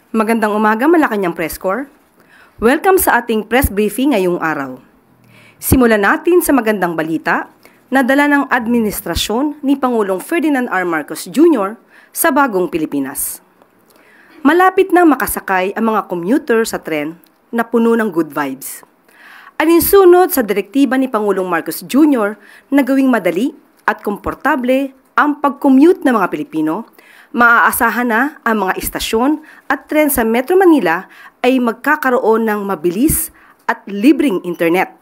Magandang umaga, Malacanang Press Corps. Welcome sa ating press briefing ngayong araw. Simulan natin sa magandang balita na dala ng administrasyon ni Pangulong Ferdinand R. Marcos Jr. sa bagong Pilipinas. Malapit nang makasakay ang mga commuter sa tren na puno ng good vibes. Alinsunod sa direktiba ni Pangulong Marcos Jr. na gawing madali at komportable ang pag-commute ng mga Pilipino, maaasahan na ang mga istasyon at tren sa Metro Manila ay magkakaroon ng mabilis at libreng internet.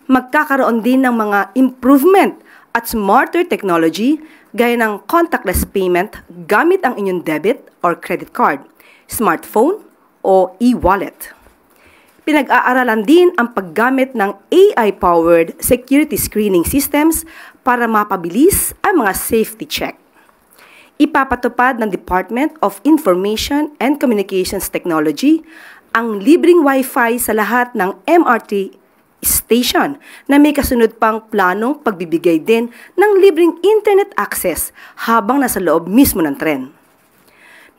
Magkakaroon din ng mga improvement at smarter technology gaya ng contactless payment gamit ang inyong debit or credit card, smartphone o e-wallet. Pinag-aaralan din ang paggamit ng AI-powered security screening systems para mapabilis ang mga safety check. Ipapatupad ng Department of Information and Communications Technology ang libreng Wi-Fi sa lahat ng MRT station na may kasunod pang planong pagbibigay din ng libreng internet access habang nasa loob mismo ng tren.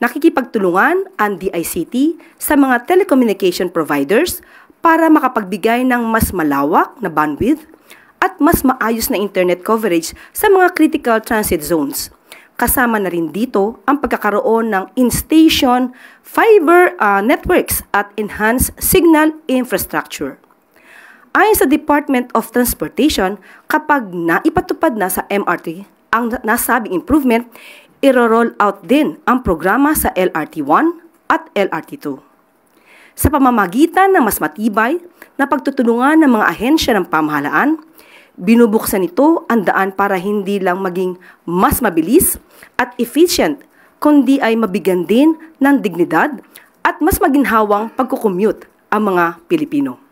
Nakikipagtulungan ang DICT sa mga telecommunication providers para makapagbigay ng mas malawak na bandwidth at mas maayos na internet coverage sa mga critical transit zones. Kasama na rin dito ang pagkakaroon ng in-station fiber networks at enhanced signal infrastructure. Ayon sa Department of Transportation, kapag naipatupad na sa MRT ang nasabing improvement, iro-roll out din ang programa sa LRT1 at LRT2. Sa pamamagitan ng mas matibay na pagtutulungan ng mga ahensya ng pamahalaan, binubuksan nito ang daan para hindi lang maging mas mabilis at efficient, kundi ay mabigyan din ng dignidad at mas maginhawang pagkukommute ang mga Pilipino.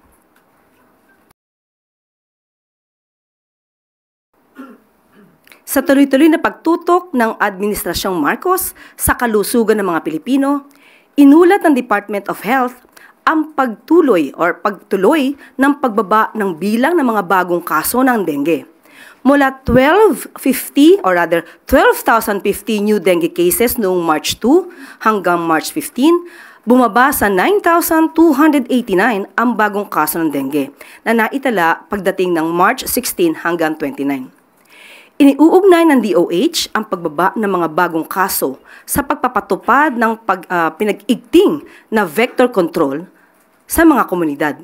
Sa tuloy-tuloy na pagtutok ng Administrasyong Marcos sa kalusugan ng mga Pilipino, inulat ng Department of Health ang pagtuloy ng pagbaba ng bilang ng mga bagong kaso ng dengue. Mula 12,050 new dengue cases noong March 2 hanggang March 15, bumaba sa 9,289 ang bagong kaso ng dengue na naitala pagdating ng March 16 hanggang 29. Iniuugnay ng DOH ang pagbaba ng mga bagong kaso sa pagpapatupad ng pinag-igting na vector control sa mga komunidad.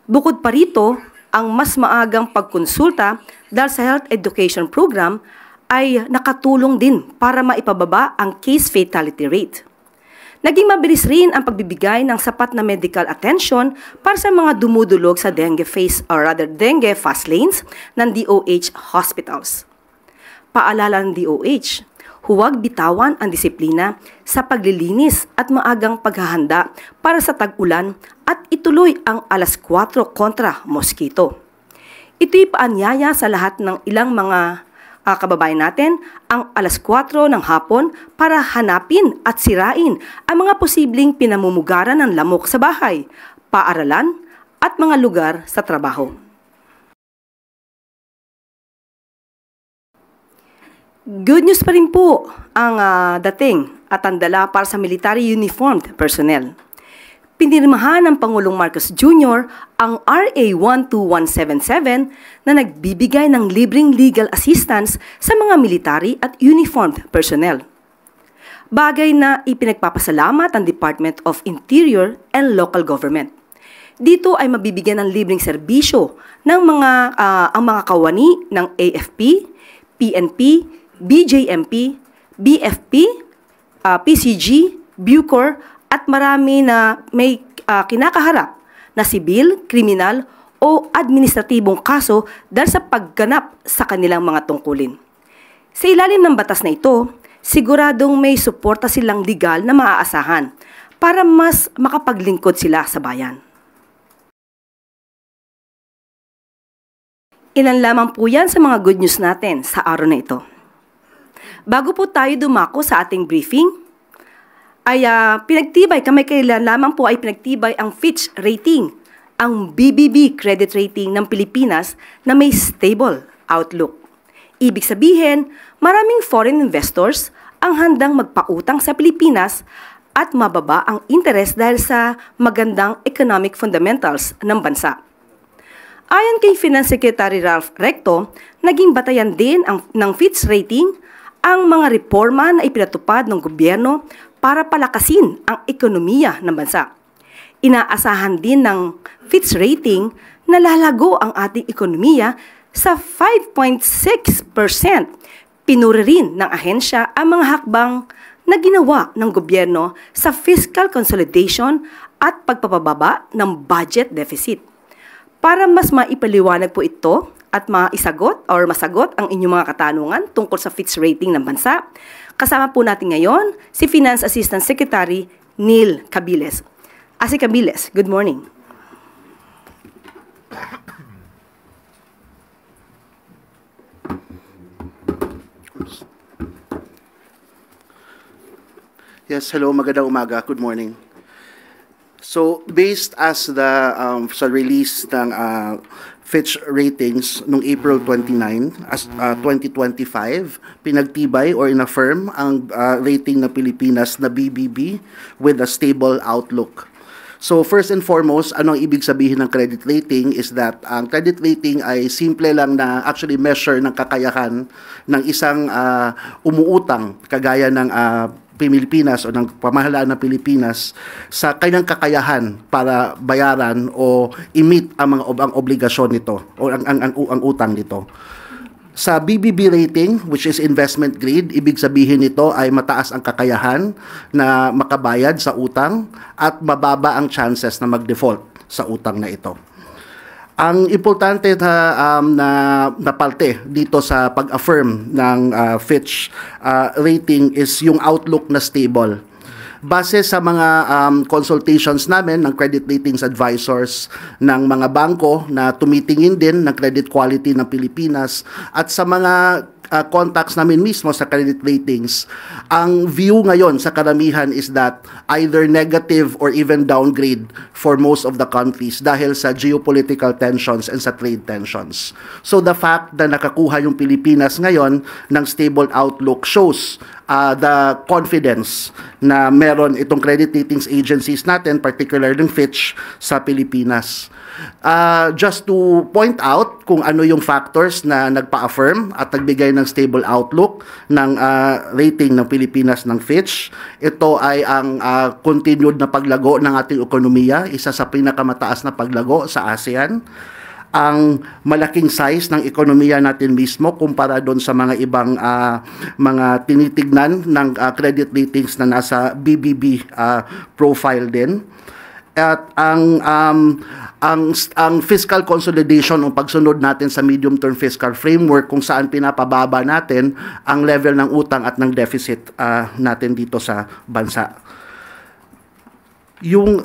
Bukod pa rito, ang mas maagang pagkonsulta dahil sa health education program ay nakatulong din para maipababa ang case fatality rate. Naging mabilis rin ang pagbibigay ng sapat na medical attention para sa mga dumudulog sa dengue fast lanes ng DOH hospitals. Paalala ng DOH, huwag bitawan ang disiplina sa paglilinis at maagang paghahanda para sa tag-ulan at ituloy ang alas 4 kontra mosquito. Ito'y paanyaya sa lahat ng ilang mga kababayan natin ang alas 4 ng hapon para hanapin at sirain ang mga posibleng pinamumugaran ng lamok sa bahay, paaralan at mga lugar sa trabaho. Good news pa rin po ang dating at ang dala para sa military uniformed personnel. Pinirmahan ng Pangulong Marcos Jr. ang RA 12177 na nagbibigay ng libreng legal assistance sa mga military at uniformed personnel. Bagay na ipinagpapasalamat ang Department of Interior and Local Government. Dito ay mabibigyan ng libreng serbisyo ng ang mga kawani ng AFP, PNP, BJMP, BFP, PCG, Bucor, at marami na may kinakaharap na sibil, kriminal o administratibong kaso dahil sa pagganap sa kanilang mga tungkulin. Sa ilalim ng batas na ito, siguradong may suporta silang legal na maaasahan para mas makapaglingkod sila sa bayan. Ilan lamang po yan sa mga good news natin sa araw na ito. Bago po tayo dumako sa ating briefing, ay kailan lamang po ay pinagtibay ang Fitch rating, ang BBB credit rating ng Pilipinas na may stable outlook. Ibig sabihin, maraming foreign investors ang handang magpautang sa Pilipinas at mababa ang interest dahil sa magandang economic fundamentals ng bansa. Ayon kay Finance Secretary Ralph Recto, naging batayan din ng Fitch Rating ang mga reforma na ipinatupad ng gobyerno para palakasin ang ekonomiya ng bansa. Inaasahan din ng Fitch Rating na lalago ang ating ekonomiya sa 5.6%. Pinuri rin ng ahensya ang mga hakbang na ginawa ng gobyerno sa fiscal consolidation at pagpapababa ng budget deficit. Para mas maipaliwanag po ito at maisagot or masagot ang inyong mga katanungan tungkol sa Fitch Rating ng bansa, kasama po natin ngayon si Finance Assistant Secretary Neil Cabiles. Si Cabiles, good morning. Yes, hello, magandang umaga. Good morning. So, based as the sa release ng Fitch Ratings noong April 29, 2025, pinagtibay or inaffirm ang rating ng Pilipinas na BBB with a stable outlook. So first and foremost, ano ang ibig sabihin ng credit rating is that ang credit rating ay simple lang na actually measure ng kakayahan ng isang umuutang kagaya ng Pilipinas o ng pamahalaan ng Pilipinas sa kanyang kakayahan para bayaran o i-meet ang obligasyon nito o ang utang nito. Sa BBB rating, which is investment grade, ibig sabihin nito ay mataas ang kakayahan na makabayad sa utang at mababa ang chances na mag-default sa utang na ito. Ang importante na parte dito sa pag-affirm ng Fitch rating is yung outlook na stable. Base sa mga consultations namin ng credit ratings advisors ng mga bangko na tumitingin din ng credit quality ng Pilipinas at sa mga contacts namin mismo sa credit ratings, ang view ngayon sa karamihan is that either negative or even downgrade for most of the countries dahil sa geopolitical tensions and sa trade tensions. So the fact na nakakuha yung Pilipinas ngayon ng stable outlook shows the confidence na meron itong credit ratings agencies natin, particularly ng Fitch, sa Pilipinas. Just to point out kung ano yung factors na nagpa-affirm at nagbigay ng stable outlook ng rating ng Pilipinas ng Fitch. Ito ay ang continued na paglago ng ating ekonomiya, isa sa pinakamataas na paglago sa ASEAN. Ang malaking size ng ekonomiya natin mismo kumpara doon sa mga ibang mga tinitignan ng credit ratings na nasa BBB profile din. At ang fiscal consolidation o pagsunod natin sa medium-term fiscal framework kung saan pinapababa natin ang level ng utang at ng deficit natin dito sa bansa. Yung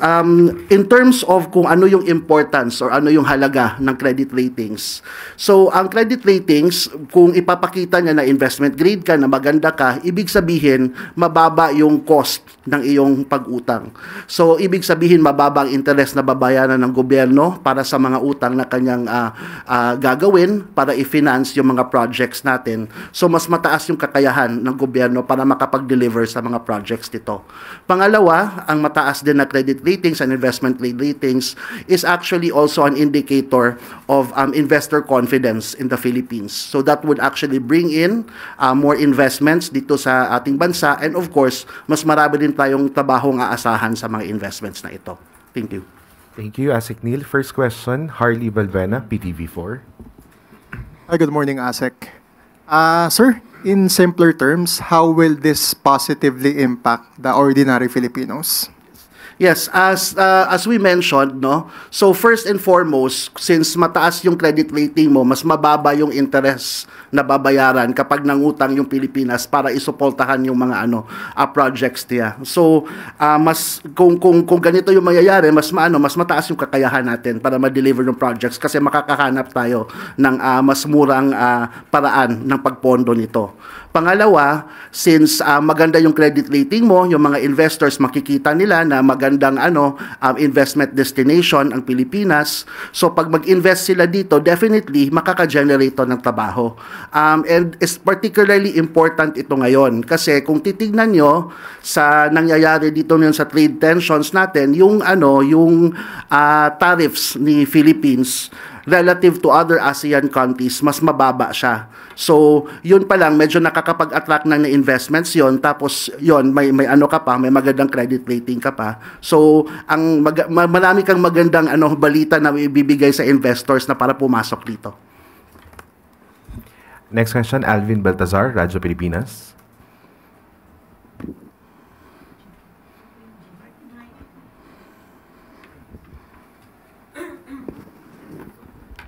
in terms of kung ano yung importance or ano yung halaga ng credit ratings. So, ang credit ratings, kung ipapakita niya na investment grade ka, na maganda ka, ibig sabihin, mababa yung cost ng iyong pag-utang. So, ibig sabihin, mababa ang interest na babayaran ng gobyerno para sa mga utang na kanyang gagawin para i-finance yung mga projects natin. So, mas mataas yung kakayahan ng gobyerno para makapag-deliver sa mga projects nito. Pangalawa, ang mataas din na credit ratings and investment grade ratings is actually also an indicator of investor confidence in the Philippines. So that would actually bring in more investments dito sa ating bansa, and of course, mas marami din tayong trabahong aasahan sa mga investments na ito. Thank you. Thank you, Asik Neil. First question, Harley Balbena, PTV4. Hi, good morning, Asik. Sir, in simpler terms, how will this positively impact the ordinary Filipinos? Yes, as we mentioned, no. So first and foremost, since mataas yung credit rating mo, mas mababa yung interest na babayaran kapag nangutang yung Pilipinas para isuportahan yung mga projects niya. So mas kung ganito yung mangyayari, mas mataas yung kakayahan natin para ma-deliver ng projects kasi makakahanap tayo ng mas murang paraan ng pagpondo nito. Pangalawa, since maganda yung credit rating mo, yung mga investors makikita nila na maganda magandang investment destination ang Pilipinas. So pag mag-invest sila dito, definitely makaka-generate ng trabaho. And it's particularly important ito ngayon kasi kung titignan nyo sa nangyayari dito ngayon sa trade tensions natin, yung tariffs ni Philippines relative to other ASEAN countries, mas mababa siya. So, yun pa lang, medyo nakakapag-attract ng investments yon. Tapos, yun, may magandang credit rating ka pa. So, marami kang magandang balita na ibibigay sa investors na para pumasok dito. Next question, Alvin Baltazar, Radyo Pilipinas.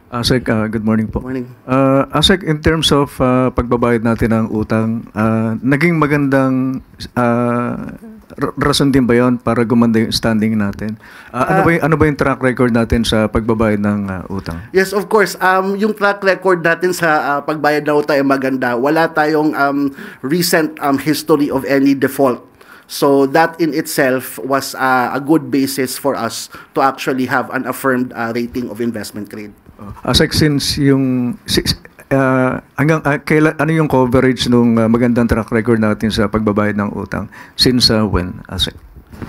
Asek, good morning po. Morning. Asek, in terms of pagbabayad natin ng utang, naging magandang rason din ba yun para gumanda yung standing natin? Ano ba yung track record natin sa pagbabayad ng utang? Yes, of course. Yung track record natin sa pagbayad ng utang ay maganda. Wala tayong recent history of any default. So that in itself was a good basis for us to actually have an affirmed rating of investment grade. Asek, since hanggang kailan, ano yung coverage nung magandang track record natin sa pagbabayad ng utang? Since when, Asek?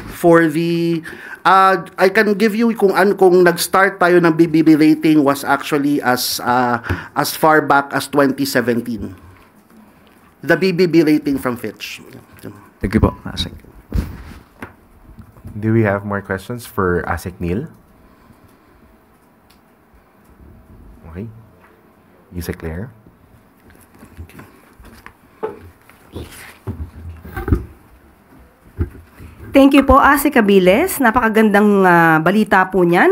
For the I can give you kung nag-start tayo ng BBB rating was actually as far back as 2017. The BBB rating from Fitch. Thank you po, Asek. Do we have more questions for Asek Neil? Okay. Yusek Claire. Thank you po, Asek Abiles. Napakagandang balita po niyan.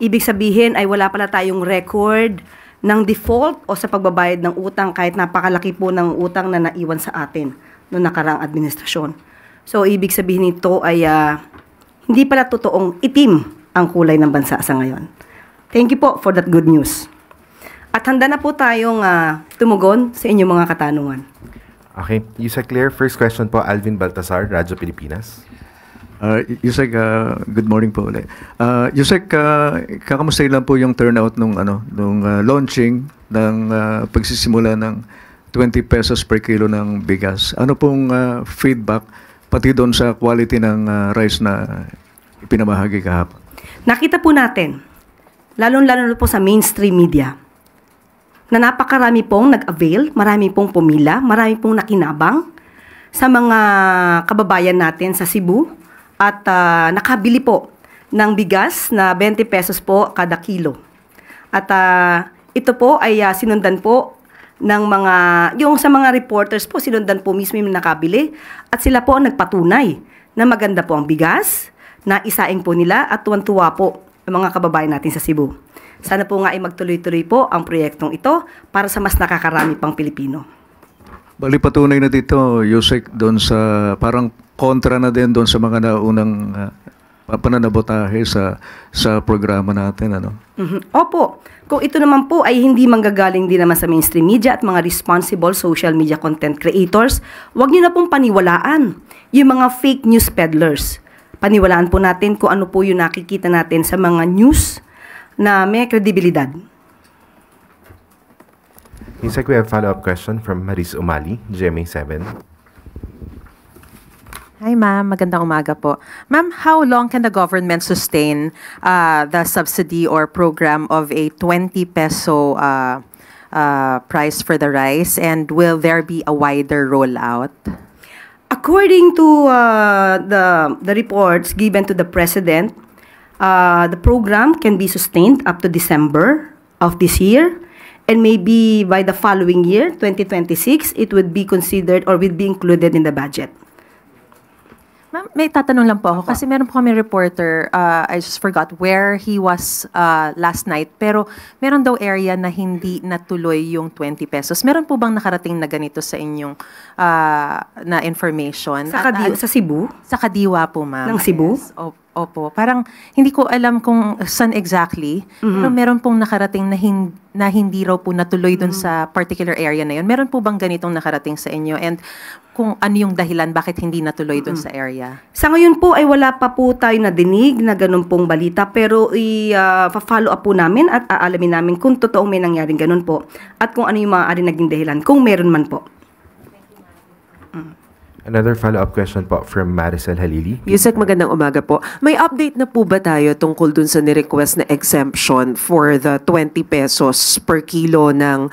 Ibig sabihin ay wala pala tayong record ng default o sa pagbabayad ng utang kahit napakalaki po ng utang na naiwan sa atin noong nakaraang administrasyon. So, ibig sabihin nito ay hindi pala totoong itim ang kulay ng bansa sa ngayon. Thank you po for that good news. At handa na po tayong tumugon sa inyong mga katanungan. Okay. Yusek Claire, first question po, Alvin Baltazar, Radyo Pilipinas. Yusek, good morning po ulit. Yusek, kakamustahin lang po yung turnout nung launching ng pagsisimula ng 20 pesos per kilo ng bigas. Ano pong feedback pati doon sa quality ng rice na ipinamahagi kahapon? Nakita po natin, lalong-lalo po sa mainstream media, na napakarami pong nag-avail, marami pong pumila, marami pong nakinabang sa mga kababayan natin sa Cebu at nakabili po ng bigas na 20 pesos po kada kilo. At ito po ay sinundan po ng yung sa mga reporters po, sinundan po mismo yung nakabili at sila po ang nagpatunay na maganda po ang bigas, na isaing po nila at tuwan-tuwa po ang mga kababayan natin sa Cebu. Sana po nga ay magtuloy-tuloy po ang proyektong ito para sa mas nakakarami pang Pilipino. Bali patunay na dito, Yusek, doon sa parang kontra na din doon sa mga naunang pananabotahe sa programa natin, ano? Opo. Kung ito naman po ay hindi manggagaling din naman sa mainstream media at mga responsible social media content creators, huwag niyo na pong paniwalaan yung mga fake news peddlers. Paniwalaan po natin kung ano po yung nakikita natin sa mga news na may kredibilidad. Yusek, we have follow-up question from Maris Umali, GMA7. Hi ma'am, magandang umaga po. Ma'am, how long can the government sustain the subsidy or program of a 20 peso price for the rice, and will there be a wider rollout? According to the reports given to the President, the program can be sustained up to December of this year, and maybe by the following year, 2026, it would be considered or will be included in the budget. Ma'am, may tatanong lang po ako kasi meron po kami reporter, I just forgot where he was last night, pero meron daw area na hindi natuloy yung 20 pesos. Meron po bang nakarating na ganito sa inyong na information? Sa Cebu? Sa Kadiwa po, ma'am. Ng Cebu? Yes. Opo, parang hindi ko alam kung saan exactly, pero meron pong nakarating na hindi raw po natuloy dun sa particular area na yun. Meron po bang ganitong nakarating sa inyo? And kung ano yung dahilan, bakit hindi natuloy dun sa area? Sa ngayon po ay wala pa po tayo nadinig na ganun pong balita, pero i-follow up po namin at aalamin namin kung totoong may nangyaring ganun po at kung ano yung maaari naging dahilan, kung meron man po. Another follow-up question po from Maricel Halili. Yusek, magandang umaga po. May update na po ba tayo tungkol dun sa nirequest na exemption for the 20 pesos per kilo ng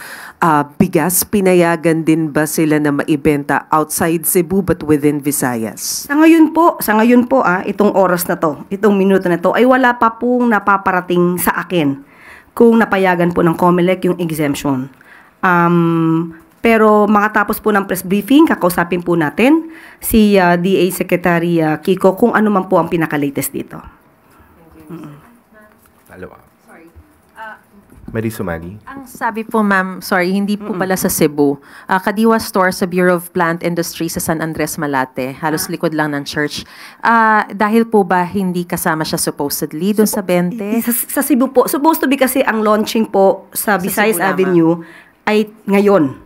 bigas? Pinayagan din ba sila na maibenta outside Cebu but within Visayas? Sa ngayon po itong oras na to, itong minuto na to, ay wala pa pong napaparating sa akin kung napayagan po ng COMELEC yung exemption. Pero makatapos po ng press briefing, kakausapin po natin si DA Secretary Kiko kung ano man po ang pinaka-latest dito. Follow-up. Marie Sumali. Ang sabi po ma'am, sorry, hindi po pala sa Cebu. Kadiwa Store sa Bureau of Plant Industry sa San Andres, Malate. Halos likod lang ng church. Dahil po ba hindi kasama siya supposedly dun sa 20? Sa Cebu po, supposed to be kasi ang launching po sa Visayas Cebu Avenue ay ngayon.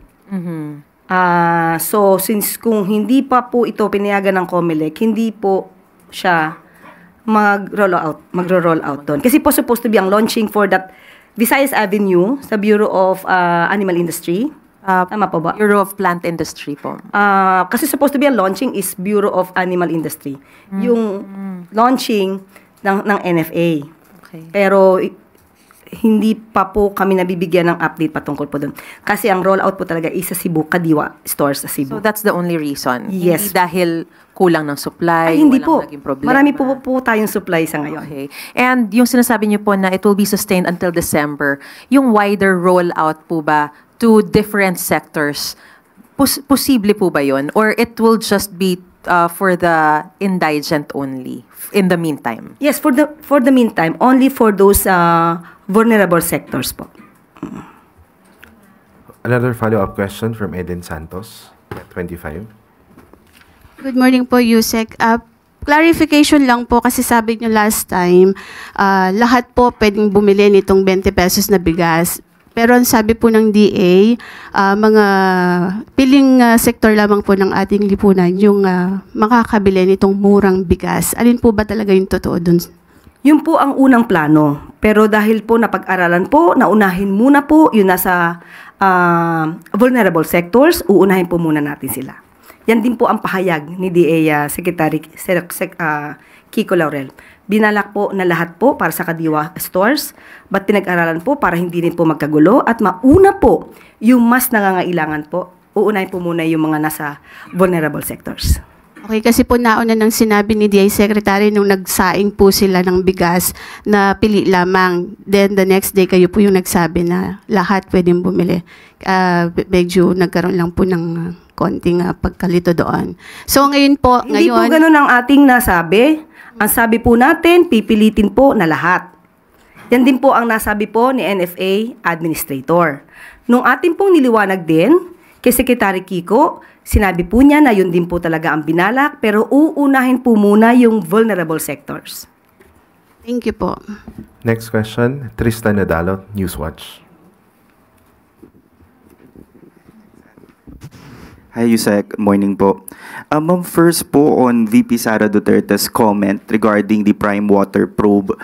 So, since kung hindi pa po ito pinayagan ng COMELEC, hindi po siya magro-roll out doon. Kasi po supposed to be ang launching for that Visayas Avenue sa Bureau of Animal Industry. Tama po ba? Bureau of Plant Industry po. Kasi supposed to be ang launching is Bureau of Animal Industry. Yung launching ng NFA. Okay. Pero hindi pa po kami nabibigyan ng update patungkol po doon. Kasi ang rollout po talaga is sa Cebu, Kadiwa Store sa Cebu. So that's the only reason? Yes. Hindi dahil kulang ng supply, Ay, hindi walang po. naging problema? Marami po tayong supply sa ngayon. Okay. And yung sinasabi niyo po na it will be sustained until December, yung wider rollout po ba to different sectors, posible po ba yun? Or it will just be for the indigent only in the meantime? Yes, for the meantime, only for those vulnerable sectors po. Another follow-up question from Eden Santos, 25. Good morning po, Yusek. Clarification lang po kasi sabi niyo last time, lahat po pwedeng bumili nitong 20 pesos na bigas. Pero ang sabi po ng DA, mga piling sektor lamang po ng ating lipunan yung makakabili nitong murang bigas. Alin po ba talaga yung totoo dun? Yun po ang unang plano. Pero dahil po napag-aralan po, naunahin muna po yung nasa vulnerable sectors, uunahin po muna natin sila. Yan din po ang pahayag ni DA Secretary Kiko Laurel. Binalak po na lahat po para sa Kadiwa stores, but pinag-aralan po para hindi rin po magkagulo at mauna po yung mas nangangailangan po. Uunahin po muna yung mga nasa vulnerable sectors. Okay, kasi po nauna nang sinabi ni DA Secretary nung nagsaing po sila ng bigas na pili lamang. Then the next day kayo po yung nagsabi na lahat pwedeng bumili. Medyo nagkaroon lang po ng konting pagkalito doon. So ngayon po, Hindi po ganun ang ating nasabi. Ang sabi po natin, pipilitin po na lahat. Yan din po ang nasabi po ni NFA Administrator. Nung ating pong niliwanag din kay Secretary Kiko, sinabi po niya na yun din po talaga ang binalak, pero uunahin po muna yung vulnerable sectors. Thank you po. Next question, Tristan Nadalo, Newswatch. Hi, Yusek. Morning po. Ma'am, first po on VP Sara Duterte's comment regarding the prime water probe.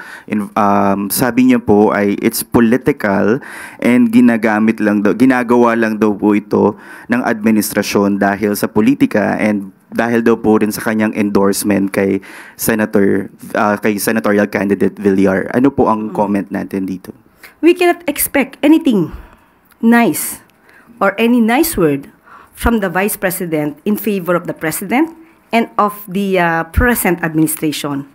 Sabi niya po ay it's political and ginagawa lang daw po ito ng administrasyon dahil sa politika and dahil daw po rin sa kanyang endorsement kay senatorial candidate Villar. Ano po ang comment natin dito? We cannot expect anything nice or any nice word from the Vice President in favor of the President and of the present administration.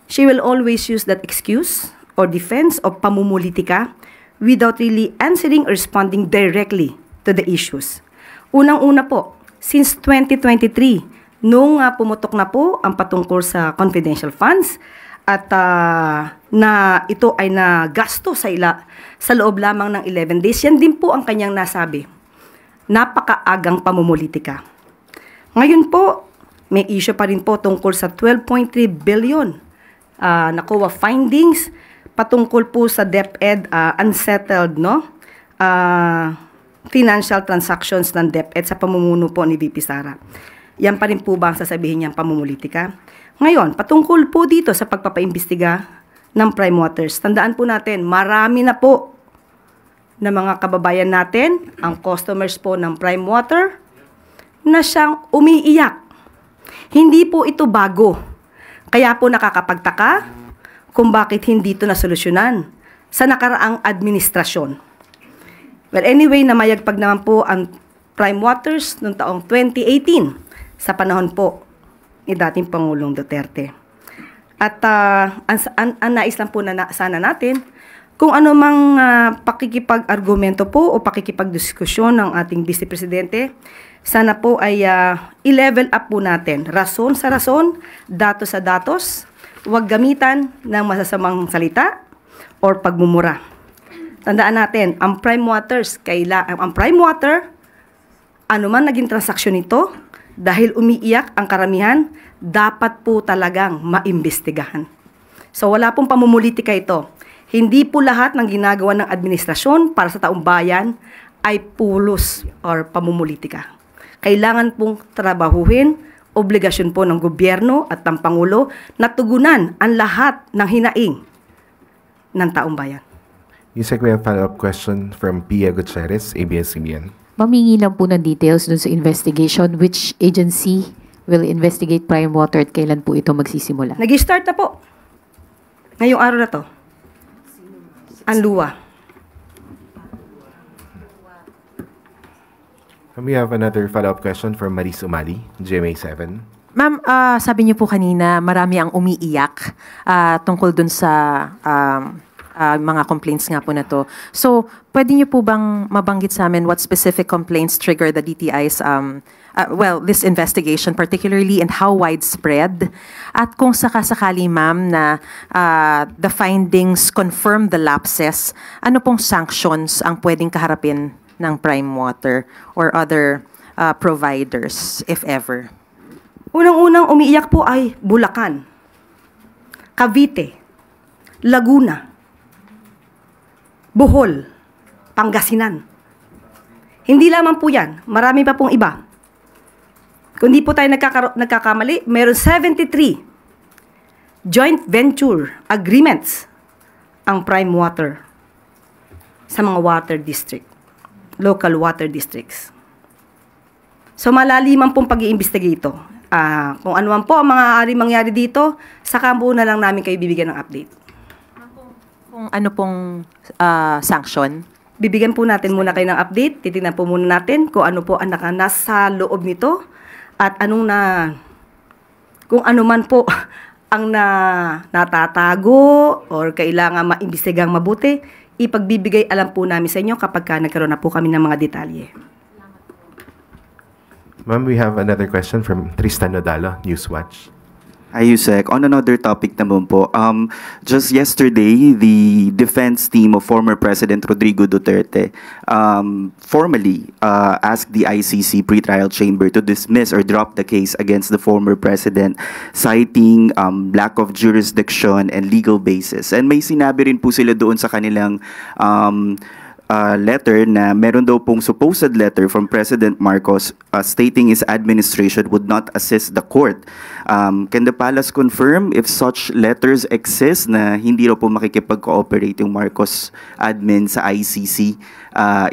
She will always use that excuse or defense of pamumulitika without really answering or responding directly to the issues. Unang-una po, since 2023, nung pumutok na po ang patungkol sa confidential funds at na ito ay nagasto sa loob lamang ng 11 days, yan din po ang kanyang nasabi. Napakaagang pamumulitika. Ngayon po, May issue pa rin po tungkol sa 12.3 billion na COA findings patungkol po sa DepEd unsettled financial transactions ng DepEd sa pamumuno po ni VP Sara. Yan pa rin po ba ang sasabihin niyang pamumulitika? Ngayon, patungkol po dito sa pagpapaimbestiga ng Prime Waters, tandaan po natin, marami na po na mga kababayan natin, ang customers po ng Prime Water, na siyang umiiyak. Hindi po ito bago. Kaya po nakakapagtaka kung bakit hindi ito nasolusyonan sa nakaraang administrasyon. Well, anyway, namayagpag naman po ang Prime Waters noong taong 2018 sa panahon po ni dating Pangulong Duterte. At ang nais lang po sana natin, kung ano mang pakikipag-argumento po o pakikipag-diskusyon ng ating Vice Presidente, sana po ay i-level up po natin. Rason sa rason, datos sa datos, huwag gamitan ng masasamang salita or pagmumura. Tandaan natin, ang Prime Waters, ang Prime Water, ano man naging transaksyon nito, dahil umiiyak ang karamihan, dapat po talagang maimbestigahan. So wala pong pamumulitika ito. Hindi po lahat ng ginagawa ng administrasyon para sa taong bayan ay pulos or pamumulitika. Kailangan pong trabahuhin, obligasyon po ng gobyerno at ng Pangulo na tugunan ang lahat ng hinaing ng taong bayan. Yusek, we have a follow-up question from Pia Gutierrez, ABS-CBN. Mamingi lang po ng details dun sa investigation. Which agency will investigate Prime Water at kailan po ito magsisimula? Nag-start na po. Ngayong araw na to. Ang luwa. We have another follow-up question from Maris Umali, GMA7. Ma'am, sabi niyo po kanina, marami ang umiiyak tungkol dun sa mga complaints nga po na to. So, pwede niyo po bang mabanggit sa amin what specific complaints trigger the DTI's, this investigation particularly, and how widespread? At kung sakasakali, ma'am, na the findings confirm the lapses, ano pong sanctions ang pwedeng kaharapin ng Prime Water or other providers, if ever? Unang-unang umiiyak po ay Bulacan, Cavite, Laguna, Bohol, Pangasinan. Hindi lamang po yan, marami pa pong iba. Kung di po tayo nagkakamali, mayroon 73 joint venture agreements ang Prime Water sa mga water district, local water districts. So malaliman pong pag-iimbestiga ito. Kung ano man po ang maaari mangyari dito, saka po na lang namin kayo bibigyan ng update. Kung ano pong sanction? Bibigyan po natin muna kayo ng update. Titignan po muna natin kung ano po ang nasa loob nito at kung ano man po ang natatago or kailangan maimbestigang mabuti, ipagbibigay alam po namin sa inyo kapag nagkaroon na po kami ng mga detalye. Ma'am, we have another question from Tristan Nodalo, Newswatch. Hi, Yusek. On another topic naman po, just yesterday, the defense team of former President Rodrigo Duterte formally asked the ICC pretrial chamber to dismiss or drop the case against the former president, citing lack of jurisdiction and legal basis. And may sinabi rin po sila doon sa kanilang letter na meron daw pong supposed letter from President Marcos stating his administration would not assist the court. Can the palace confirm if such letters exist na hindi raw po makikipag-cooperate yung Marcos admin sa ICC?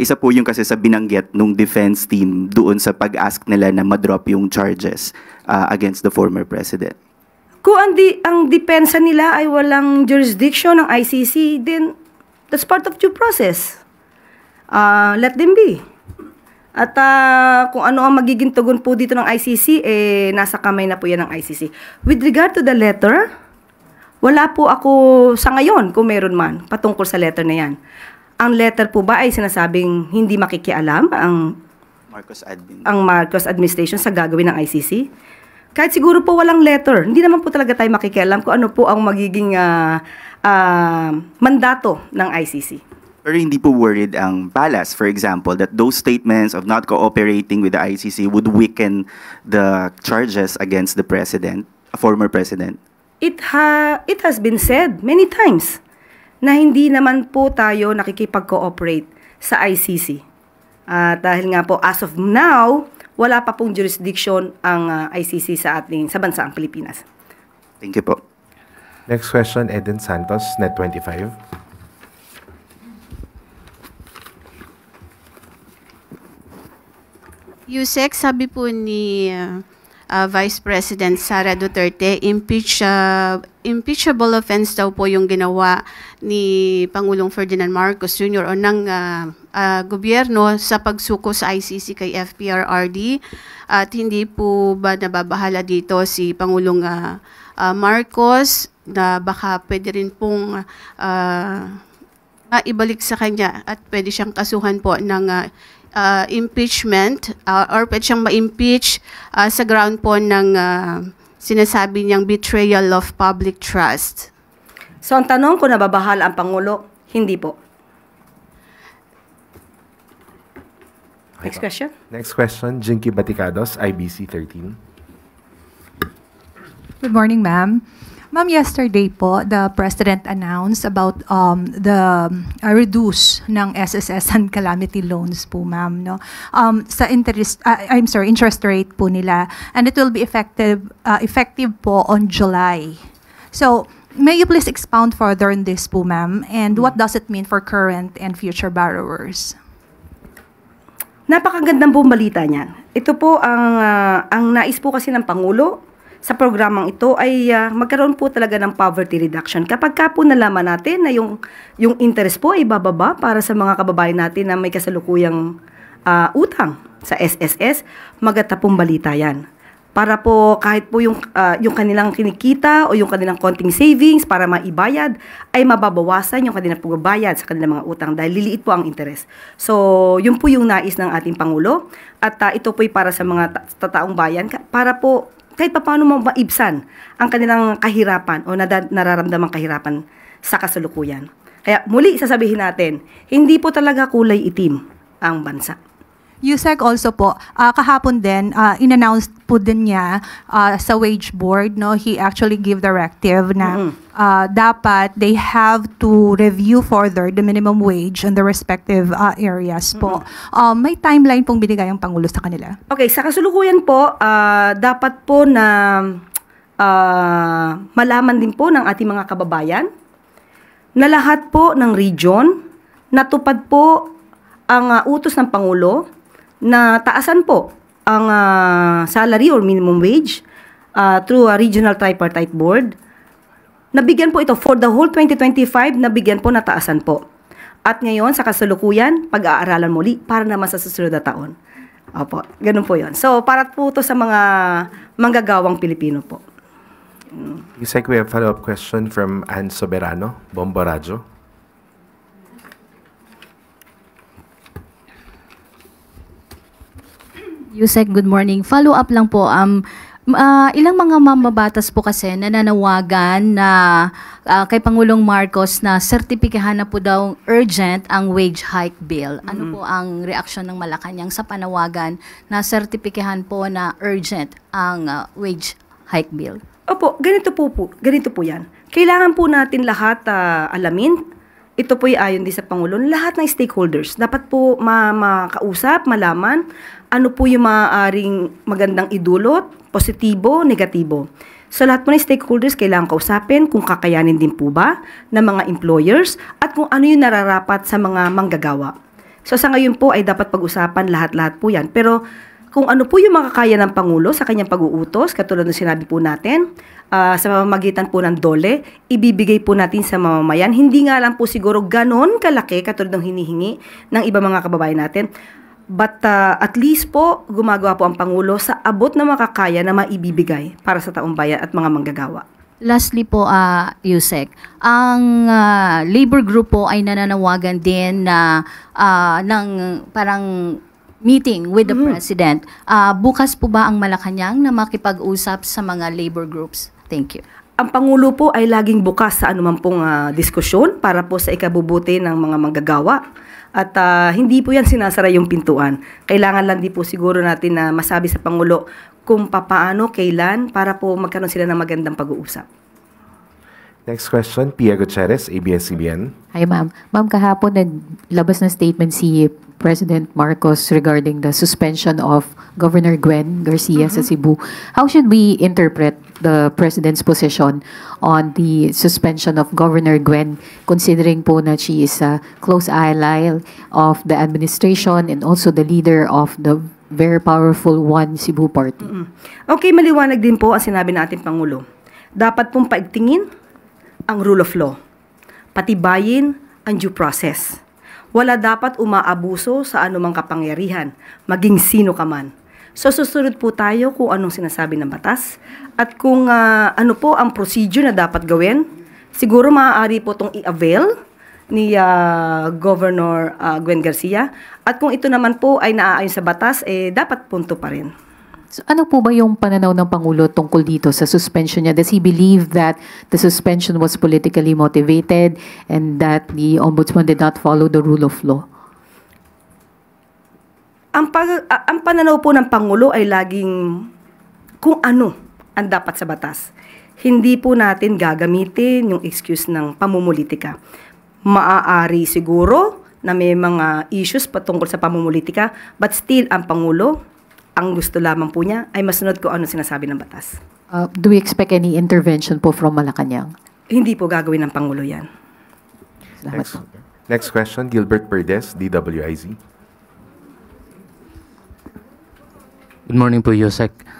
Isa po yung kasi sa binanggit nung defense team doon sa pag-ask nila na ma-drop yung charges against the former president. Kung ang depensa nila ay walang jurisdiction ng ICC, then that's part of due process. Let them be. At kung ano ang magiging tugon po dito ng ICC, nasa kamay na po yan ng ICC. With regard to the letter, wala po ako sa ngayon, kung meron man, patungkol sa letter na yan. Ang letter po ba ay sinasabing hindi makikialam ang Marcos administration sa gagawin ng ICC? Kahit siguro po walang letter, hindi naman po talaga tayo makikialam kung ano po ang magiging mandato ng ICC. Pero hindi po worried ang palace, for example, that those statements of not cooperating with the ICC would weaken the charges against the president, a former president? It has been said many times na hindi naman po tayo nakikipag-cooperate sa ICC. Dahil nga po, as of now, wala pa pong jurisdiction ang ICC sa bansang Pilipinas. Thank you po. Next question, Eden Santos, Net25. Yusek, sabi po ni Vice President Sara Duterte, impeachable offense daw po yung ginawa ni Pangulong Ferdinand Marcos Jr. o ng gobyerno sa pagsuko sa ICC kay FPRRD, at hindi po ba nababahala dito si Pangulong Marcos na baka pwede rin pong maibalik sa kanya at pwede siyang kasuhan po ng impeachment or pwede siyang ma-impeach sa ground po ng sinasabi niyang betrayal of public trust. So ang tanong kung nababahala ang Pangulo, hindi po. Next question. Next question, Jinky Baticados, IBC 13. Good morning, ma'am. Ma'am, yesterday po, the President announced about the reduce ng SSS and calamity loans po, ma'am, no? Sa interest rate po nila, and it will be effective po on July. So, may you please expound further on this po, ma'am, and what does it mean for current and future borrowers? Napakagandang po balita niyan. Ito po ang nais po kasi ng Pangulo sa programang ito ay magkaroon po talaga ng poverty reduction. Kapag ka po nalaman natin na yung interest po ay bababa para sa mga kababayan natin na may kasalukuyang utang sa SSS, maganda pong balita yan. Para po kahit po yung kanilang kinikita o yung kanilang konting savings para maibayad, ay mababawasan yung kanilang pagbabayad sa kanilang mga utang dahil liliit po ang interest. So, yun po yung nais ng ating Pangulo. At ito po ay para sa mga taong bayan, para po kahit pa paano maibsan ang kanilang kahirapan o nararamdamang kahirapan sa kasalukuyan. Kaya muli sasabihin natin, hindi po talaga kulay itim ang bansa. Yusek also po, kahapon din, in-announce po din niya sa wage board, no, he actually gave directive na dapat they have to review further the minimum wage in the respective areas po. May timeline pong binigay ang Pangulo sa kanila? Okay, sa kasulukuyan po, dapat po na malaman din po ng ating mga kababayan na lahat po ng region natupad po ang utos ng Pangulo na taasan po ang salary or minimum wage through a regional tripartite board. Nabigyan po ito for the whole 2025, nabigyan po na taasan po. At ngayon, sa kasalukuyan, pag-aaralan muli para naman sa susunod na taon. Opo, ganun po yun. So, para po ito sa mga manggagawang Pilipino po. Yusek, we have a follow-up question from Ann Soberano, Bombo Radyo. Yusek, good morning. Follow-up lang po. Ilang mga mambabatas po kasi nananawagan na kay Pangulong Marcos na sertipikahan na po daw urgent ang wage hike bill. Ano po ang reaksyon ng Malacanang sa panawagan na sertipikahan po na urgent ang wage hike bill? Opo, ganito po yan. Kailangan po natin lahat alamin. Ito po ay ayon din sa Pangulo, lahat ng stakeholders dapat po makausap, malaman ano po yung maaaring magandang idulot, positibo, negatibo. So lahat po ng stakeholders kailangan kausapin kung kakayanin din po ba ng mga employers at kung ano yung nararapat sa mga manggagawa. So sa ngayon po ay dapat pag-usapan lahat-lahat po yan. Pero kung ano po yung makakaya ng Pangulo sa kanyang pag-uutos, katulad ng sinabi po natin, sa pamamagitan po ng DOLE, ibibigay po natin sa mamamayan. Hindi nga lang po siguro ganon kalaki katulad ng hinihingi ng iba mga kababayan natin. But at least po, gumagawa po ang Pangulo sa abot na makakaya na maibibigay para sa taong bayan at mga manggagawa. Lastly po, Yusek, ang labor group po ay nananawagan din na ng parang meeting with the President. Bukas po ba ang Malacanang na makipag-usap sa mga labor groups? Thank you. ang Pangulo po ay laging bukas sa anuman pong diskusyon para po sa ikabubuti ng mga manggagawa. At hindi po yan sinasara yung pintuan. Kailangan lang di po siguro natin na masabi sa Pangulo kung papaano, kailan, para po magkaroon sila ng magandang pag-uusap. Next question, Pia Gutierrez, ABS-CBN. Hi, ma'am. Ma'am, kahapon naglabas na statement si President Marcos regarding the suspension of Governor Gwen Garcia sa Cebu. How should we interpret the President's position on the suspension of Governor Gwen, considering po na she is a close ally of the administration and also the leader of the very powerful One Cebu Party? Okay, maliwanag din po ang sinabi ng ating Pangulo. Dapat pong paigtingin ang rule of law. Patibayin ang due process. Wala dapat umaabuso sa anumang kapangyarihan, maging sino ka man. So susunod po tayo kung anong sinasabi ng batas at kung ano po ang procedure na dapat gawin. Siguro maaari po itong i-avail ni Governor Gwen Garcia. At kung ito naman po ay naaayon sa batas, dapat punto pa rin. So, ano po ba yung pananaw ng Pangulo tungkol dito sa suspension niya? Does he believe that the suspension was politically motivated and that the Ombudsman did not follow the rule of law? Ang pananaw po ng Pangulo ay laging kung ano ang dapat sa batas. Hindi po natin gagamitin yung excuse ng pamumulitika. Maaari siguro na may mga issues patungkol sa pamumulitika, but still ang Pangulo, ang gusto lamang po niya ay masunod kung ano sinasabi ng batas. Do we expect any intervention po from Malacanang? Hindi po gagawin ng Pangulo yan. Next question, Gilbert Perdes, DWIZ. Good morning po, Yusek.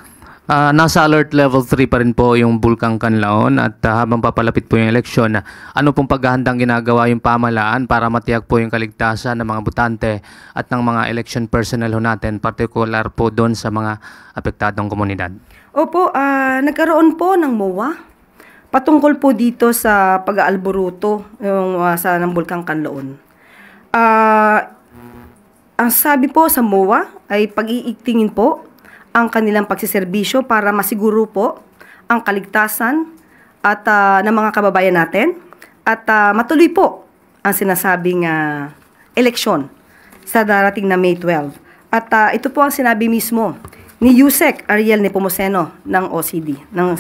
Nasa alert level 3 pa rin po yung Bulkang Kanlaon at habang papalapit po yung eleksyon, ano pong paghahandang ginagawa yung pamahalaan para matiyak po yung kaligtasan ng mga botante at ng mga election personnel ho natin, particular po doon sa mga apektadong komunidad? Opo, nagkaroon po ng MOA patungkol po dito sa pag-aalboruto ng Bulkang Kanlaon. Ang sabi po sa MOA ay pag-iigtingin po ang kanilang pagsiservisyo para masiguro po ang kaligtasan at ng mga kababayan natin at matuloy po ang sinasabing eleksyon sa darating na May 12. At ito po ang sinabi mismo ni Yusek Ariel Nepomuceno ng OCD, ng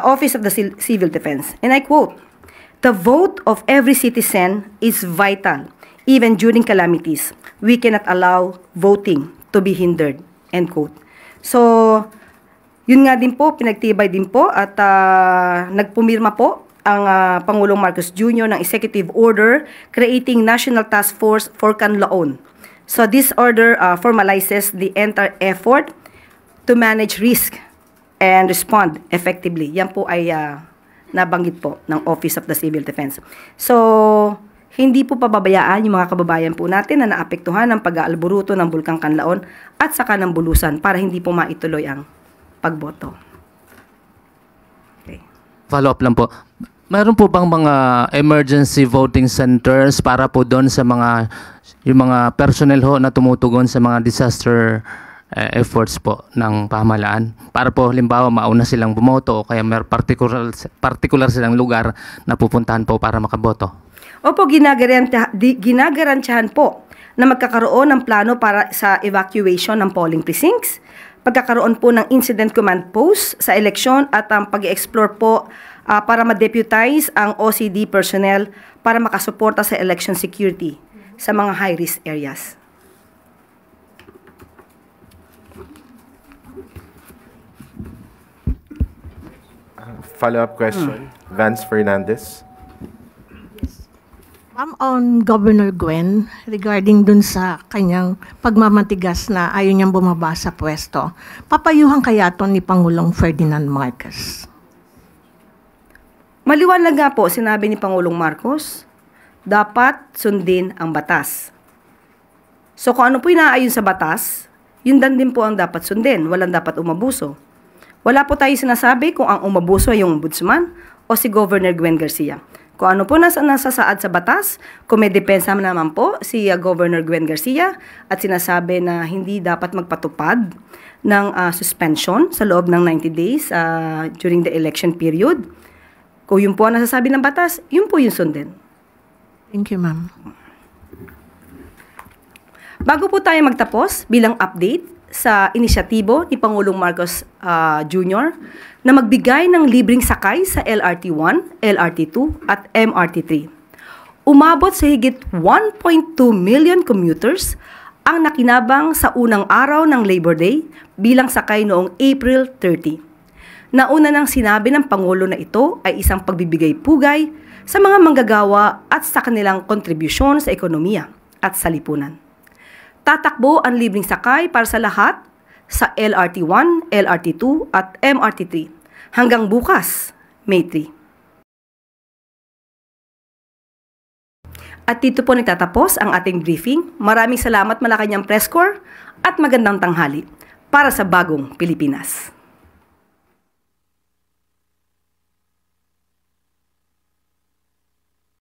Office of the Civil Defense. And I quote, "The vote of every citizen is vital. Even during calamities, we cannot allow voting to be hindered." End quote. So, yun nga din po, pinagtibay din po at nagpumirma po ang Pangulong Marcos Jr. ng Executive Order creating National Task Force for Kanlaon. So, this order formalizes the entire effort to manage risk and respond effectively. Yan po ay nabanggit po ng Office of the Civil Defense. So, hindi po pababayaan yung mga kababayan po natin na naapektuhan ng pag-aalboruto ng Bulkang Kanlaon at saka ng Bulusan para hindi po maituloy ang pagboto. Okay. Follow up lang po. Mayroon po bang mga emergency voting centers para po doon sa yung mga personnel ho na tumutugon sa mga disaster efforts po ng pamahalaan? Para po halimbawa mauna silang bumoto o kaya may particular silang lugar na pupuntahan po para makaboto? Opo, ginagarantiyahan po na magkakaroon ng plano para sa evacuation ng polling precincts, pagkakaroon po ng incident command post sa eleksyon at ang pag-explore po para ma-deputize ang OCD personnel para makasuporta sa election security sa mga high-risk areas. Follow-up question, Vance Fernandez. Ma'am, on Governor Gwen, regarding dun sa kanyang pagmamatigas na ayaw niyang bumaba sa pwesto, papayuhan kaya ito ni Pangulong Ferdinand Marcos? Maliwanag nga po, sinabi ni Pangulong Marcos, dapat sundin ang batas. So kung ano po inaayon sa batas, yun din po ang dapat sundin, walang dapat umabuso. Wala po tayo sinasabi kung ang umabuso ay yung ombudsman o si Governor Gwen Garcia. Kung ano po nasasaad sa batas, kung may depensa naman po si Governor Gwen Garcia at sinasabi na hindi dapat magpatupad ng suspension sa loob ng 90 days during the election period, Kung yun po ang nasasabi ng batas, yun po yung sundin. Thank you, ma'am. Bago po tayo magtapos, bilang update sa inisyatibo ni Pangulong Marcos Jr. na magbigay ng libreng sakay sa LRT1, LRT2 at MRT3. Umabot sa higit 1.2 million commuters ang nakinabang sa unang araw ng Labor Day bilang sakay noong April 30. Nauna nang sinabi ng Pangulo na ito ay isang pagbibigay pugay sa mga manggagawa at sa kanilang kontribusyon sa ekonomiya at sa lipunan. Tatakbo ang libreng sakay para sa lahat sa LRT1, LRT2 at MRT3 hanggang bukas, May 3. At dito po nagtatapos ang ating briefing. Maraming salamat Malacanang Press Corps at magandang tanghali para sa bagong Pilipinas.